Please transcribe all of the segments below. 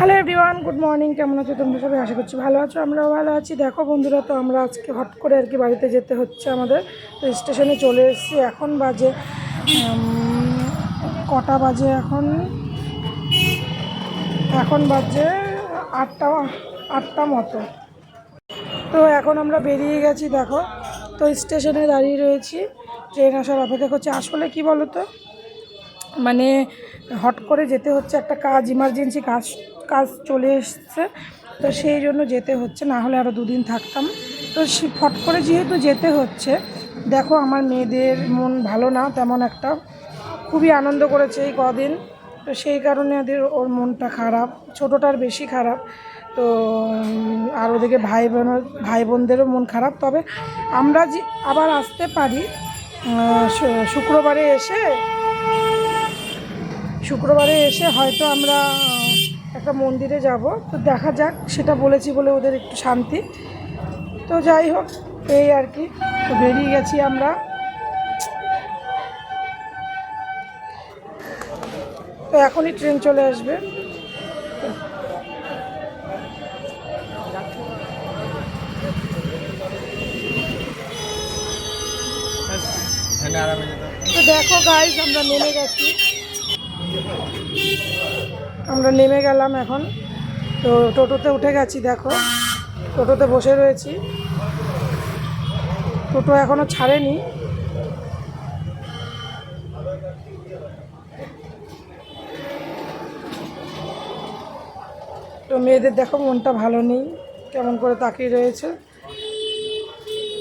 Hello everyone, good morning. কেমন আছো তোমরা সবাই? আশা করছি ভালো আছো, আমরাও ভালো আছি। দেখো বন্ধুরা, তো আমরা আজকে হট করে আর কি বাড়িতে যেতে হচ্ছে আমাদের। তো স্টেশনে চলে এসেছি। এখন বাজে কটা বাজে? এখন বাজে আটটা মতো। তো এখন আমরা বেরিয়ে গেছি। দেখো, তো স্টেশনে দাঁড়িয়ে রয়েছি, ট্রেন আসার অপেক্ষা করছি। আসলে কি বলো তো, মানে হট করে যেতে হচ্ছে, একটা কাজ, ইমার্জেন্সি কাজ চলে এসছে, তো সেই জন্য যেতে হচ্ছে, না হলে আরও দুদিন থাকতাম। তো হট করে যেহেতু যেতে হচ্ছে, দেখো আমার মেয়েদের মন ভালো না তেমন একটা, খুবই আনন্দ করেছে এই কদিন, তো সেই কারণে ওর মনটা খারাপ, ছোটোটার বেশি খারাপ। তো আর ওদিকে ভাই বোনদেরও মন খারাপ। তবে আমরা যে আবার আসতে পারি শুক্রবারে এসে হয়তো আমরা একটা মন্দিরে যাব। তো দেখা যাক, সেটা বলেছি বলে ওদের একটু শান্তি। তো যাই হোক, এই আর কি। তো বেরিয়ে গেছি আমরা। তো এখনই ট্রেন চলে আসবে। তো দেখো গাইজ, আমরা নেমে গেলাম এখন। তো টোটোতে উঠে গেছি। দেখো, টোটোতে বসে রয়েছি। টোটো এখনও ছাড়েনি। তো মেয়েদের দেখো মনটা ভালো নেই, কেমন করে তাকিয়ে রয়েছে।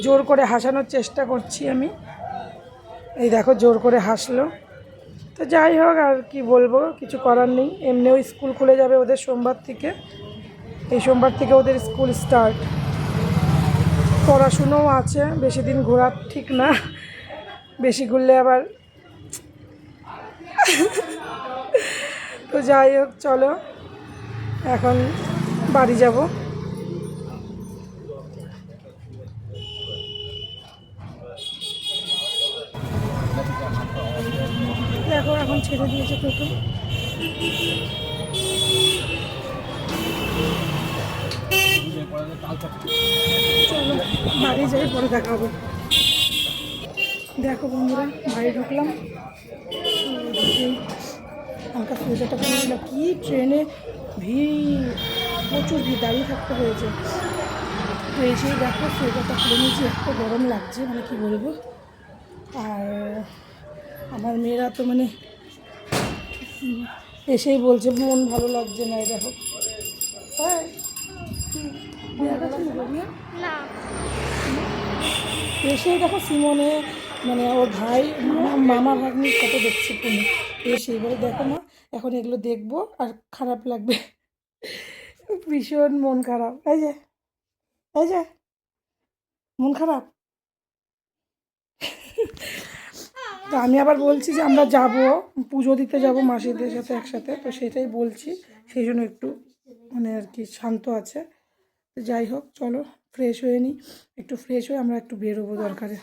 জোর করে হাসানোর চেষ্টা করছি আমি, এই দেখো জোর করে হাসলো। তো যাই হোক, আর কি বলবো, কিছু করার নেই। এমনিও স্কুল খুলে যাবে ওদের সোমবার থেকে। এই সোমবার থেকে ওদের স্কুল স্টার্ট। পড়াশুনোও আছে, বেশি দিন ঘোরা ঠিক না, বেশি ঘুরলে আবার। তো যাই হোক, চলো এখন বাড়ি যাব। দেখো এখন ছেড়ে দিয়েছে টোটো। চলো বাড়ি যাই, পরে দেখা হবে। দেখো বন্ধুরা, বাড়ি ঢুকলাম। হালকা সোয়েটারটা পরে নিলাম। কি ট্রেনে ভিড়, প্রচুর ভিড়, দাঁড়িয়ে থাকতে হয়েছে। তো এসেই দেখো সোয়েটারটা খুলে নিয়েছি, এত গরম লাগছে, মানে কি বলবো। আর আমার মেয়েরা তো মানে এসেই বলছে মন ভালো লাগছে না। দেখো, হ্যাঁ এসেই দেখো সিমনে, মানে ওর ভাই মামা ভাগ্নির ফটো দেখছি ফোনে। এসে এবারে দেখো মা, এখন এগুলো দেখবো আর খারাপ লাগবে, ভীষণ মন খারাপ। এই যে মন খারাপ। তো আমি আবার বলছি যে আমরা যাব, পুজো দিতে যাব মাসিদের সাথে একসাথে, তো সেটাই বলছি, সেই জন্য একটু মানে আর কি শান্ত আছে। তো যাই হোক, চলো ফ্রেশ হয়ে নিই, একটু ফ্রেশ হয়ে আমরা একটু বেরোবো দরকারে।